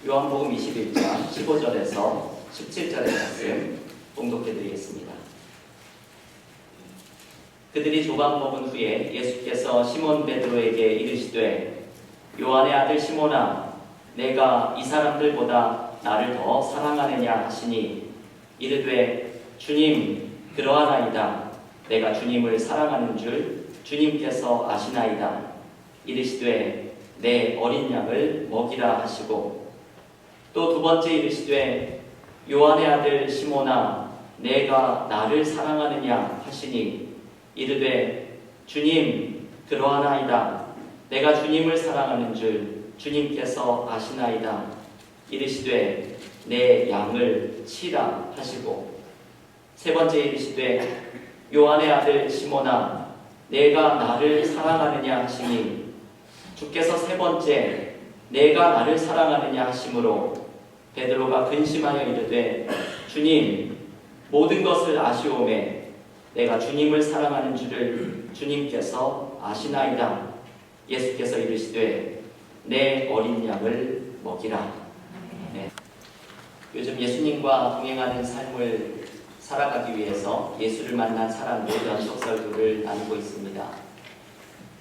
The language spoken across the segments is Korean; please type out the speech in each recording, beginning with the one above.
요한복음 21장 15절에서 17절의 말씀 봉독해 드리겠습니다. 그들이 조각 먹은 후에 예수께서 시몬 베드로에게 이르시되 요한의 아들 시몬아 내가 이 사람들보다 나를 더 사랑하느냐 하시니 이르되 주님 그러하나이다. 내가 주님을 사랑하는 줄 주님께서 아시나이다. 이르시되 내 어린 양을 먹이라 하시고 또 두 번째 이르시되 요한의 아들 시몬아 내가 나를 사랑하느냐 하시니 이르되 주님 그러하나이다. 내가 주님을 사랑하는 줄 주님께서 아시나이다. 이르시되 내 양을 치라 하시고 세 번째 이르시되 요한의 아들 시몬아 내가 나를 사랑하느냐 하시니 주께서 세 번째 내가 나를 사랑하느냐 하심으로 베드로가 근심하여 이르되 주님 모든 것을 아시오매 내가 주님을 사랑하는 줄을 주님께서 아시나이다. 예수께서 이르시되 내 어린 양을 먹이라. 네. 요즘 예수님과 동행하는 삶을 살아가기 위해서 예수를 만난 사람들 연속 설교를 나누고 있습니다.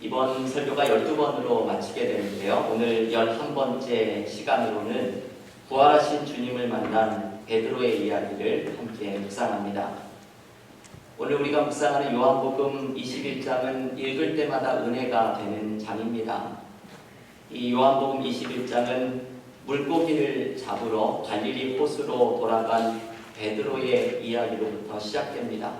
이번 설교가 12번으로 마치게 되는데요. 오늘 11번째 시간으로는 부활하신 주님을 만난 베드로의 이야기를 함께 묵상합니다. 오늘 우리가 묵상하는 요한복음 21장은 읽을 때마다 은혜가 되는 장입니다. 이 요한복음 21장은 물고기를 잡으러 갈릴리 호수로 돌아간 베드로의 이야기로부터 시작됩니다.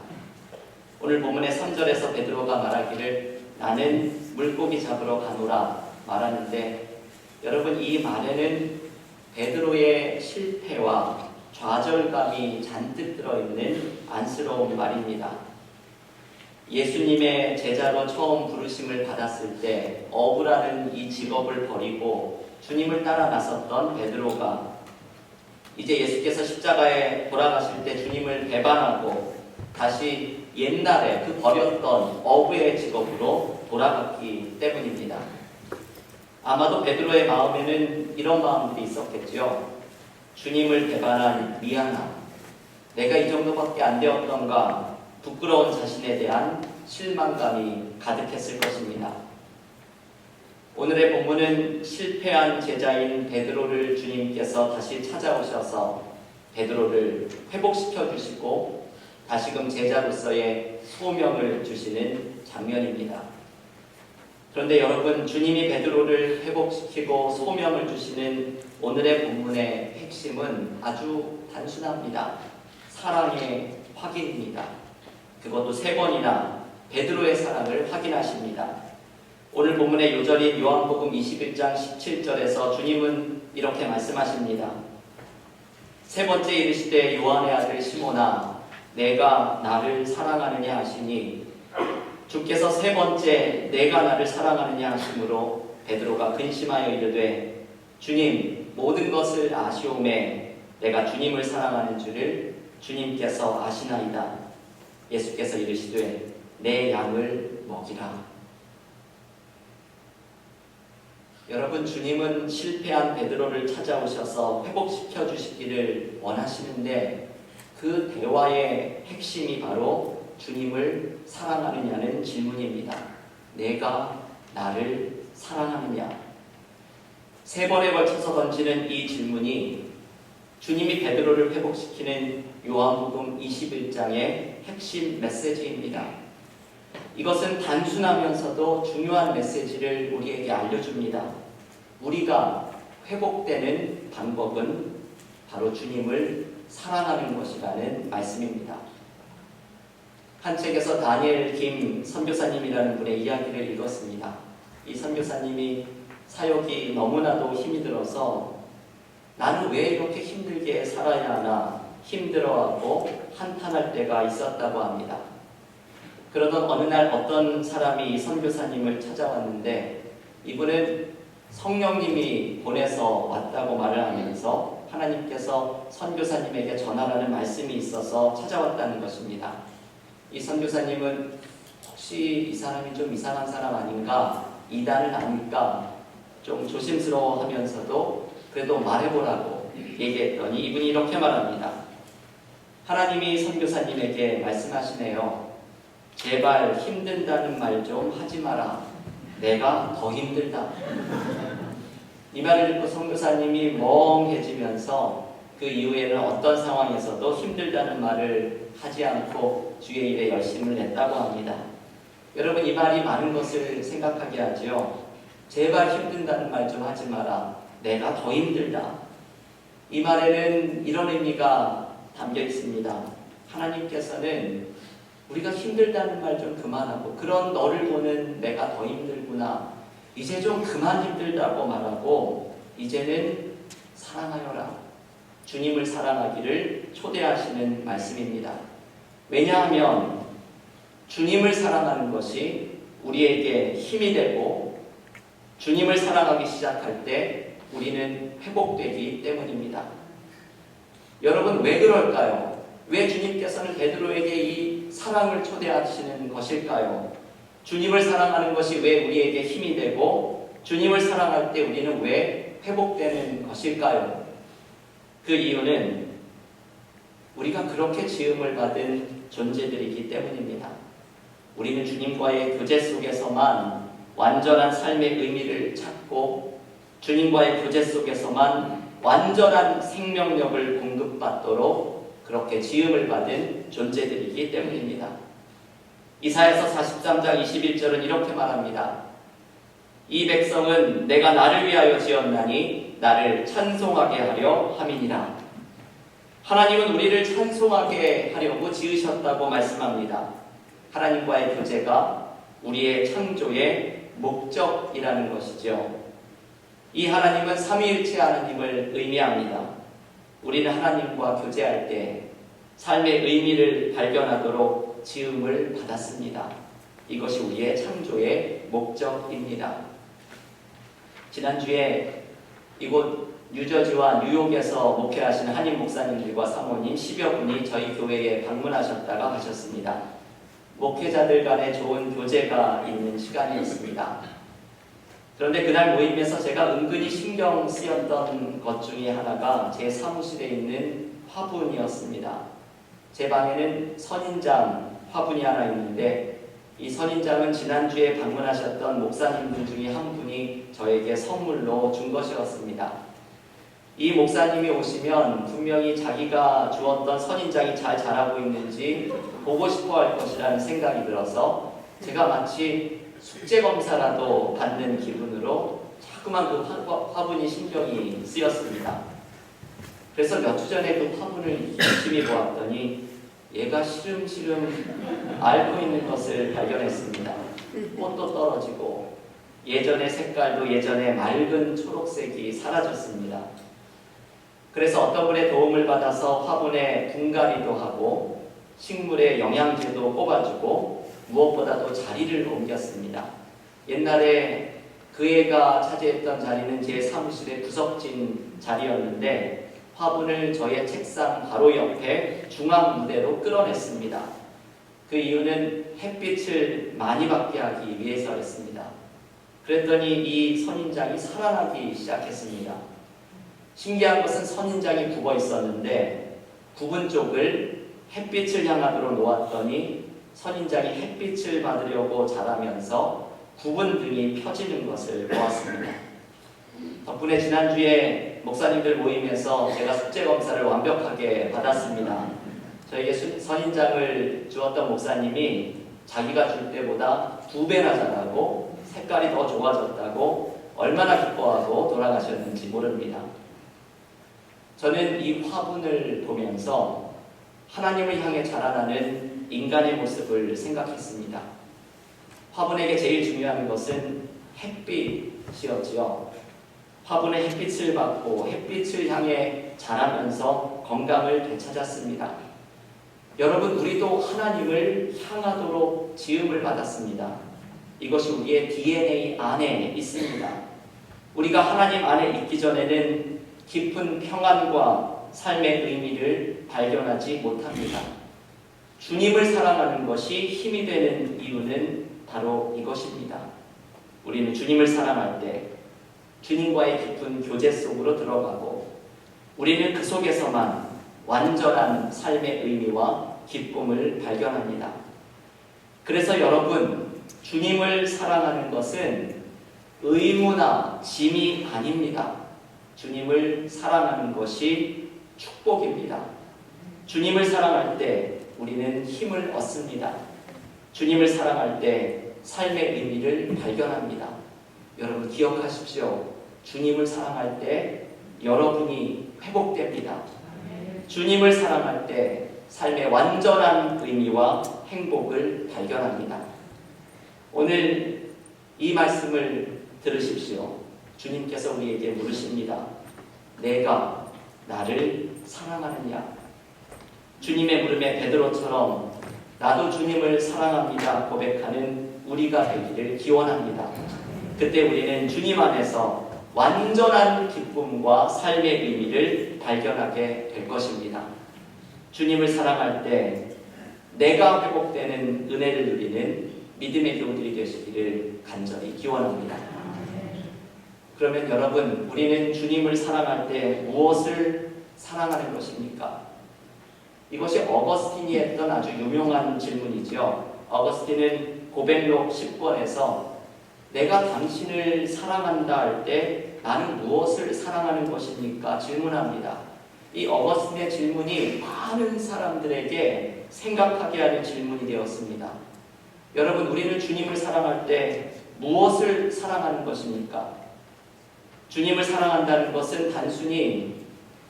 오늘 본문의 3절에서 베드로가 말하기를 나는 물고기 잡으러 가노라 말하는데 여러분 이 말에는 베드로의 실패와 좌절감이 잔뜩 들어있는 안쓰러운 말입니다. 예수님의 제자로 처음 부르심을 받았을 때 어부라는 이 직업을 버리고 주님을 따라 나섰던 베드로가 이제 예수께서 십자가에 돌아가실 때 주님을 배반하고 다시 옛날에 그 버렸던 어부의 직업으로 돌아갔기 때문입니다. 아마도 베드로의 마음에는 이런 마음들이 있었겠죠. 주님을 배반한 미안함, 내가 이 정도밖에 안 되었던가 부끄러운 자신에 대한 실망감이 가득했을 것입니다. 오늘의 본문은 실패한 제자인 베드로를 주님께서 다시 찾아오셔서 베드로를 회복시켜 주시고 다시금 제자로서의 소명을 주시는 장면입니다. 그런데 여러분 주님이 베드로를 회복시키고 소명을 주시는 오늘의 본문의 핵심은 아주 단순합니다. 사랑의 확인입니다. 그것도 3번이나 베드로의 사랑을 확인하십니다. 오늘 본문의 요절인 요한복음 21장 17절에서 주님은 이렇게 말씀하십니다. 세 번째 이르시되 요한의 아들 시몬아 내가 나를 사랑하느냐 하시니 주께서 세 번째 내가 나를 사랑하느냐 하심으로 베드로가 근심하여 이르되 주님 모든 것을 아시오매 내가 주님을 사랑하는 줄을 주님께서 아시나이다. 예수께서 이르시되 내 양을 먹이라. 여러분 주님은 실패한 베드로를 찾아오셔서 회복시켜 주시기를 원하시는데 그 대화의 핵심이 바로 주님을 사랑하느냐는 질문입니다. 내가 나를 사랑하느냐? 3번에 걸쳐서 던지는 이 질문이 주님이 베드로를 회복시키는 요한복음 21장의 핵심 메시지입니다. 이것은 단순하면서도 중요한 메시지를 우리에게 알려줍니다. 우리가 회복되는 방법은 바로 주님을 사랑하는 것이라는 말씀입니다. 한 책에서 다니엘 김 선교사님이라는 분의 이야기를 읽었습니다. 이 선교사님이 사역이 너무나도 힘이 들어서 나는 왜 이렇게 힘들게 살아야 하나 힘들어하고 한탄할 때가 있었다고 합니다. 그러던 어느 날 어떤 사람이 선교사님을 찾아왔는데 이분은 성령님이 보내서 왔다고 말을 하면서 하나님께서 선교사님에게 전하라는 말씀이 있어서 찾아왔다는 것입니다. 이 선교사님은 혹시 이 사람이 좀 이상한 사람 아닌가, 이단은 아닐까 좀 조심스러워하면서도 그래도 말해보라고 얘기했더니 이분이 이렇게 말합니다. 하나님이 선교사님에게 말씀하시네요. 제발 힘든다는 말 좀 하지 마라. 내가 더 힘들다. 이 말을 듣고 선교사님이 멍해지면서 그 이후에는 어떤 상황에서도 힘들다는 말을 하지 않고 주의 일에 열심을 냈다고 합니다. 여러분, 이 말이 많은 것을 생각하게 하죠. 제발 힘든다는 말 좀 하지 마라. 내가 더 힘들다. 이 말에는 이런 의미가 담겨 있습니다. 하나님께서는 우리가 힘들다는 말 좀 그만하고, 그런 너를 보는 내가 더 힘들구나, 이제 좀 그만 힘들다고 말하고 이제는 사랑하여라. 주님을 사랑하기를 초대하시는 말씀입니다. 왜냐하면 주님을 사랑하는 것이 우리에게 힘이 되고, 주님을 사랑하기 시작할 때 우리는 회복되기 때문입니다. 여러분, 왜 그럴까요? 왜 주님께서는 베드로에게 이 사랑을 초대하시는 것일까요? 주님을 사랑하는 것이 왜 우리에게 힘이 되고, 주님을 사랑할 때 우리는 왜 회복되는 것일까요? 그 이유는 우리가 그렇게 지음을 받은 존재들이기 때문입니다. 우리는 주님과의 교제 속에서만 완전한 삶의 의미를 찾고, 주님과의 교제 속에서만 완전한 생명력을 공급받도록 그렇게 지음을 받은 존재들이기 때문입니다. 이사야서 43장 21절은 이렇게 말합니다. 이 백성은 내가 나를 위하여 지었나니 나를 찬송하게 하려 함이니라. 하나님은 우리를 찬송하게 하려고 지으셨다고 말씀합니다. 하나님과의 교제가 우리의 창조의 목적이라는 것이죠. 이 하나님은 삼위일체 하나님을 의미합니다. 우리는 하나님과 교제할 때 삶의 의미를 발견하도록 지음을 받았습니다. 이것이 우리의 창조의 목적입니다. 지난주에 이곳 뉴저지와 뉴욕에서 목회하시는 한인 목사님들과 사모님 10여 분이 저희 교회에 방문하셨다가 가셨습니다. 목회자들 간의 좋은 교제가 있는 시간이었습니다. 그런데 그날 모임에서 제가 은근히 신경 쓰였던 것 중에 하나가 제 사무실에 있는 화분이었습니다. 제 방에는 선인장 화분이 하나 있는데, 이 선인장은 지난주에 방문하셨던 목사님들 중에 한 분이 저에게 선물로 준 것이었습니다. 이 목사님이 오시면 분명히 자기가 주었던 선인장이 잘 자라고 있는지 보고 싶어 할 것이라는 생각이 들어서 제가 마치 숙제검사라도 받는 기분으로 자꾸만 그 화분이 신경이 쓰였습니다. 그래서 몇 주 전에 그 화분을 열심히 보았더니 얘가 시름시름 앓고 있는 것을 발견했습니다. 꽃도 떨어지고 예전의 색깔도 예전의 맑은 초록색이 사라졌습니다. 그래서 어떤 분의 도움을 받아서 화분에 분갈이도 하고 식물에 영양제도 뽑아주고 무엇보다도 자리를 옮겼습니다. 옛날에 그 애가 차지했던 자리는 제 사무실의 구석진 자리였는데 화분을 저의 책상 바로 옆에 중앙 무대로 끌어냈습니다. 그 이유는 햇빛을 많이 받게 하기 위해서였습니다. 그랬더니 이 선인장이 살아나기 시작했습니다. 신기한 것은 선인장이 굽어 있었는데 굽은 쪽을 햇빛을 향하도록 놓았더니 선인장이 햇빛을 받으려고 자라면서 굽은 등이 펴지는 것을 보았습니다. 덕분에 지난주에 목사님들 모임에서 제가 숙제검사를 완벽하게 받았습니다. 저에게 선인장을 주었던 목사님이 자기가 줄 때보다 2배나 자라고 색깔이 더 좋아졌다고 얼마나 기뻐하고 돌아가셨는지 모릅니다. 저는 이 화분을 보면서 하나님을 향해 자라나는 인간의 모습을 생각했습니다. 화분에게 제일 중요한 것은 햇빛이었지요. 화분의 햇빛을 받고 햇빛을 향해 자라면서 건강을 되찾았습니다. 여러분, 우리도 하나님을 향하도록 지음을 받았습니다. 이것이 우리의 DNA 안에 있습니다. 우리가 하나님 안에 있기 전에는 깊은 평안과 삶의 의미를 발견하지 못합니다. 주님을 사랑하는 것이 힘이 되는 이유는 바로 이것입니다. 우리는 주님을 사랑할 때 주님과의 깊은 교제 속으로 들어가고 우리는 그 속에서만 완전한 삶의 의미와 기쁨을 발견합니다. 그래서 여러분, 주님을 사랑하는 것은 의무나 짐이 아닙니다. 주님을 사랑하는 것이 축복입니다. 주님을 사랑할 때 우리는 힘을 얻습니다. 주님을 사랑할 때 삶의 의미를 발견합니다. 여러분 기억하십시오. 주님을 사랑할 때 여러분이 회복됩니다. 주님을 사랑할 때 삶의 완전한 의미와 행복을 발견합니다. 오늘 이 말씀을 들으십시오. 주님께서 우리에게 물으십니다. 내가 나를 사랑하느냐? 주님의 물음에 베드로처럼 나도 주님을 사랑합니다 고백하는 우리가 되기를 기원합니다. 그때 우리는 주님 안에서 완전한 기쁨과 삶의 의미를 발견하게 될 것입니다. 주님을 사랑할 때 내가 회복되는 은혜를 누리는 믿음의 교우들이 되시기를 간절히 기원합니다. 그러면 여러분, 우리는 주님을 사랑할 때 무엇을 사랑하는 것입니까? 이것이 어거스틴이 했던 아주 유명한 질문이죠. 어거스틴은 고백록 10권에서 내가 당신을 사랑한다 할 때 나는 무엇을 사랑하는 것입니까? 질문합니다. 이 어거스틴의 질문이 많은 사람들에게 생각하게 하는 질문이 되었습니다. 여러분, 우리는 주님을 사랑할 때 무엇을 사랑하는 것입니까? 주님을 사랑한다는 것은 단순히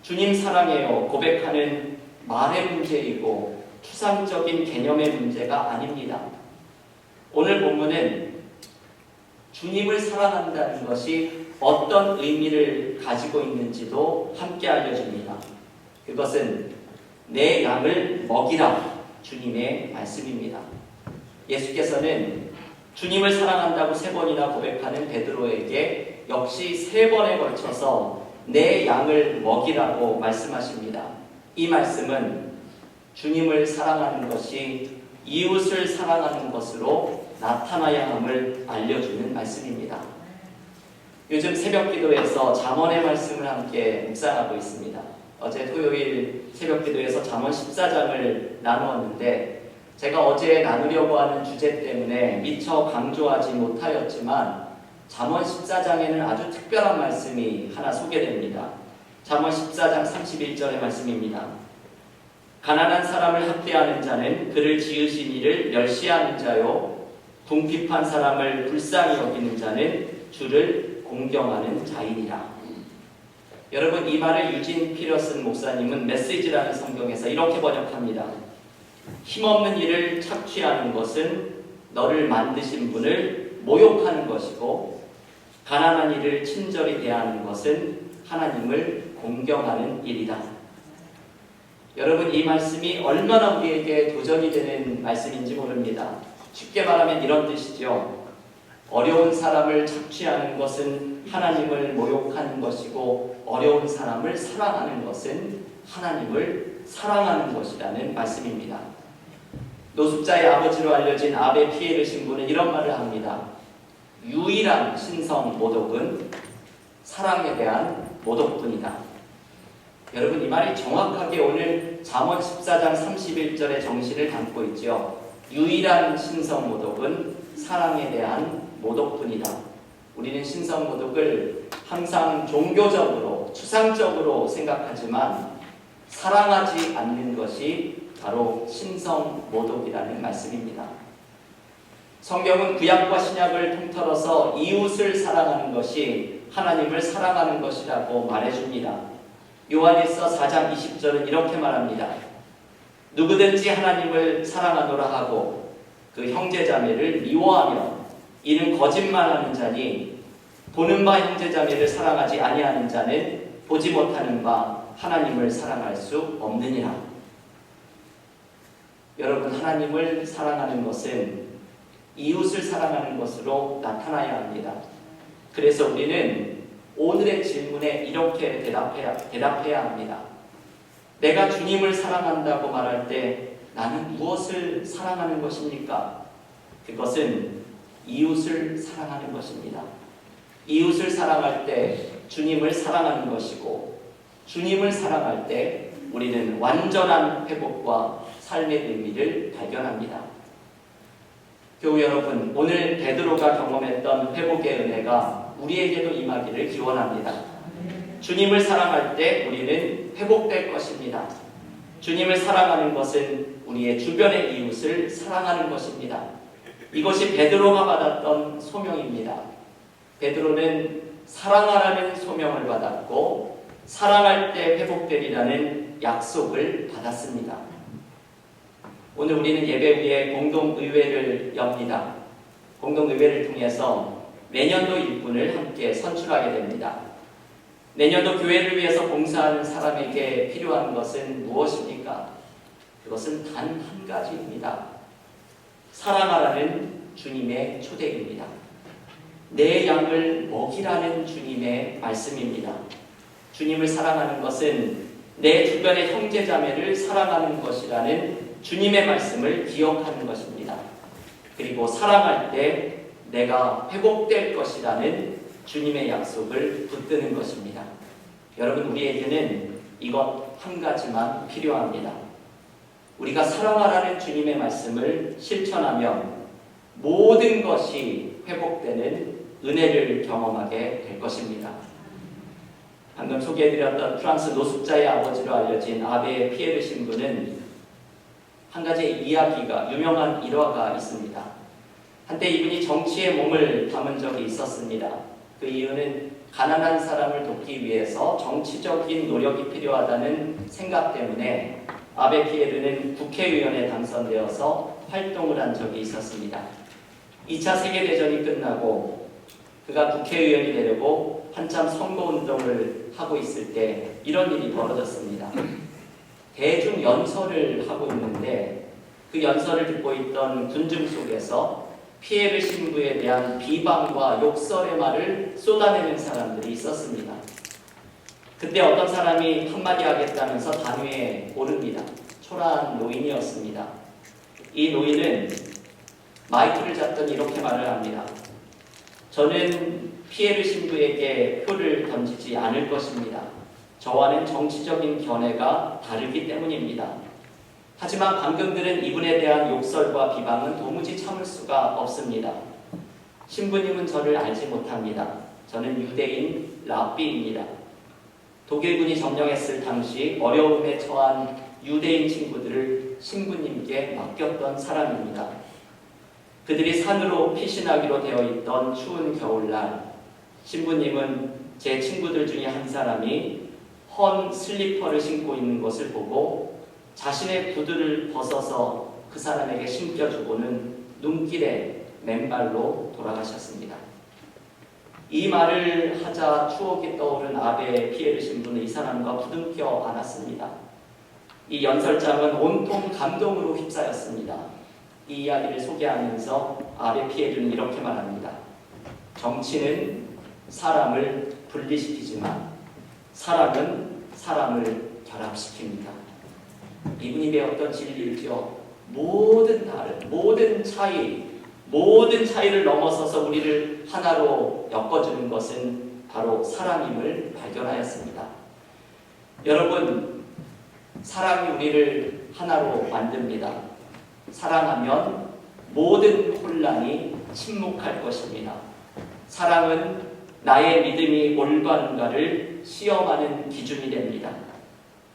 주님 사랑해요 고백하는 말의 문제이고 추상적인 개념의 문제가 아닙니다. 오늘 본문은 주님을 사랑한다는 것이 어떤 의미를 가지고 있는지도 함께 알려줍니다. 그것은 내 양을 먹이라 주님의 말씀입니다. 예수께서는 주님을 사랑한다고 3번이나 고백하는 베드로에게 역시 3번에 걸쳐서 내 양을 먹이라고 말씀하십니다. 이 말씀은 주님을 사랑하는 것이 이웃을 사랑하는 것으로 나타나야 함을 알려주는 말씀입니다. 요즘 새벽기도에서 잠언의 말씀을 함께 묵상하고 있습니다. 어제 토요일 새벽기도에서 잠언 14장을 나누었는데 제가 어제 나누려고 하는 주제 때문에 미처 강조하지 못하였지만 잠언 14장에는 아주 특별한 말씀이 하나 소개됩니다. 잠언 14장 31절의 말씀입니다. 가난한 사람을 학대하는 자는 그를 지으신 이를 멸시하는 자요, 궁핍한 사람을 불쌍히 여기는 자는 주를 공경하는 자이니라. 여러분, 이 말을 유진 피러슨 목사님은 메시지라는 성경에서 이렇게 번역합니다. 힘없는 일을 착취하는 것은 너를 만드신 분을 모욕하는 것이고, 가난한 이를 친절히 대하는 것은 하나님을 공경하는 일이다. 여러분, 이 말씀이 얼마나 우리에게 도전이 되는 말씀인지 모릅니다. 쉽게 말하면 이런 뜻이죠. 어려운 사람을 착취하는 것은 하나님을 모욕하는 것이고, 어려운 사람을 사랑하는 것은 하나님을 사랑하는 것이라는 말씀입니다. 노숙자의 아버지로 알려진 아베 피에르 신부는 이런 말을 합니다. 유일한 신성 모독은 사랑에 대한 모독뿐이다. 여러분, 이 말이 정확하게 오늘 잠언 14장 31절의 정신을 담고 있죠. 유일한 신성 모독은 사랑에 대한 모독뿐이다. 우리는 신성 모독을 항상 종교적으로, 추상적으로 생각하지만 사랑하지 않는 것이 바로 신성 모독이라는 말씀입니다. 성경은 구약과 신약을 통틀어서 이웃을 사랑하는 것이 하나님을 사랑하는 것이라고 말해줍니다. 요한일서 4장 20절은 이렇게 말합니다. 누구든지 하나님을 사랑하노라 하고 그 형제자매를 미워하며 이는 거짓말하는 자니 보는 바 형제자매를 사랑하지 아니하는 자는 보지 못하는 바 하나님을 사랑할 수 없느니라. 여러분, 하나님을 사랑하는 것은 이웃을 사랑하는 것으로 나타나야 합니다. 그래서 우리는 오늘의 질문에 이렇게 대답해야 합니다. 내가 주님을 사랑한다고 말할 때 나는 무엇을 사랑하는 것입니까? 그것은 이웃을 사랑하는 것입니다. 이웃을 사랑할 때 주님을 사랑하는 것이고, 주님을 사랑할 때 우리는 완전한 회복과 삶의 의미를 발견합니다. 교우 여러분, 오늘 베드로가 경험했던 회복의 은혜가 우리에게도 임하기를 기원합니다. 주님을 사랑할 때 우리는 회복될 것입니다. 주님을 사랑하는 것은 우리의 주변의 이웃을 사랑하는 것입니다. 이것이 베드로가 받았던 소명입니다. 베드로는 사랑하라는 소명을 받았고 사랑할 때 회복되리라는 약속을 받았습니다. 오늘 우리는 예배 후에 공동의회를 엽니다. 공동의회를 통해서 내년도 일꾼을 함께 선출하게 됩니다. 내년도 교회를 위해서 봉사하는 사람에게 필요한 것은 무엇입니까? 그것은 단 한 가지입니다. 사랑하라는 주님의 초대입니다. 내 양을 먹이라는 주님의 말씀입니다. 주님을 사랑하는 것은 내 주변의 형제자매를 사랑하는 것이라는 주님의 말씀을 기억하는 것입니다. 그리고 사랑할 때 내가 회복될 것이라는 주님의 약속을 붙드는 것입니다. 여러분, 우리에게는 이것 한 가지만 필요합니다. 우리가 사랑하라는 주님의 말씀을 실천하면 모든 것이 회복되는 은혜를 경험하게 될 것입니다. 방금 소개해드렸던 프랑스 노숙자의 아버지로 알려진 아베 피에르 신부는 한 가지 이야기가, 유명한 일화가 있습니다. 한때 이분이 정치에 몸을 담은 적이 있었습니다. 그 이유는 가난한 사람을 돕기 위해서 정치적인 노력이 필요하다는 생각 때문에 아베 피에르는 국회의원에 당선되어서 활동을 한 적이 있었습니다. 2차 세계대전이 끝나고 그가 국회의원이 되려고 한참 선거운동을 하고 있을 때 이런 일이 벌어졌습니다. 대중 연설을 하고 있는데 그 연설을 듣고 있던 군중 속에서 피에르 신부에 대한 비방과 욕설의 말을 쏟아내는 사람들이 있었습니다. 그때 어떤 사람이 한마디 하겠다면서 단위에 오릅니다. 초라한 노인이었습니다. 이 노인은 마이크를 잡더니 이렇게 말을 합니다. 저는 피에르 신부에게 표를 던지지 않을 것입니다. 저와는 정치적인 견해가 다르기 때문입니다. 하지만 방금 들은 이분에 대한 욕설과 비방은 도무지 참을 수가 없습니다. 신부님은 저를 알지 못합니다. 저는 유대인 랍비입니다. 독일군이 점령했을 당시 어려움에 처한 유대인 친구들을 신부님께 맡겼던 사람입니다. 그들이 산으로 피신하기로 되어 있던 추운 겨울날, 신부님은 제 친구들 중에 한 사람이 헌 슬리퍼를 신고 있는 것을 보고 자신의 구두를 벗어서 그 사람에게 신겨주고는 눈길에 맨발로 돌아가셨습니다. 이 말을 하자 추억이 떠오른 아베 피에르 신부는 이 사람과 부둥켜 안았습니다. 이 연설장은 온통 감동으로 휩싸였습니다. 이 이야기를 소개하면서 아베 피에르는 이렇게 말합니다. 정치는 사람을 분리시키지만 사랑은 사람을 결합시킵니다. 이분이 배웠던 진리를요, 모든 차이를 넘어서서 우리를 하나로 엮어주는 것은 바로 사랑임을 발견하였습니다. 여러분, 사랑이 우리를 하나로 만듭니다. 사랑하면 모든 혼란이 침묵할 것입니다. 사랑은 나의 믿음이 올바른가를 시험하는 기준이 됩니다.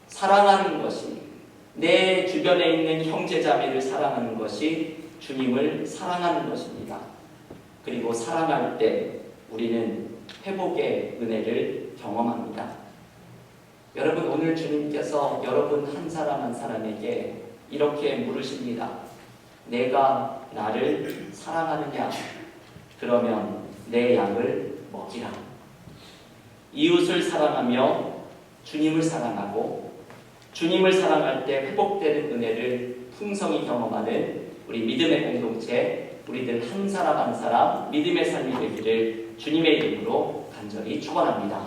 사랑하는 것이, 내 주변에 있는 형제자매를 사랑하는 것이 주님을 사랑하는 것입니다. 그리고 사랑할 때 우리는 회복의 은혜를 경험합니다. 여러분, 오늘 주님께서 여러분 한 사람 한 사람에게 이렇게 물으십니다. 내가 나를 사랑하느냐? 그러면 내 양을 먹이라. 이웃을 사랑하며 주님을 사랑하고 주님을 사랑할 때 회복되는 은혜를 풍성히 경험하는 우리 믿음의 공동체, 우리들 한 사람 한 사람 믿음의 삶이 되기를 주님의 이름으로 간절히 축원합니다.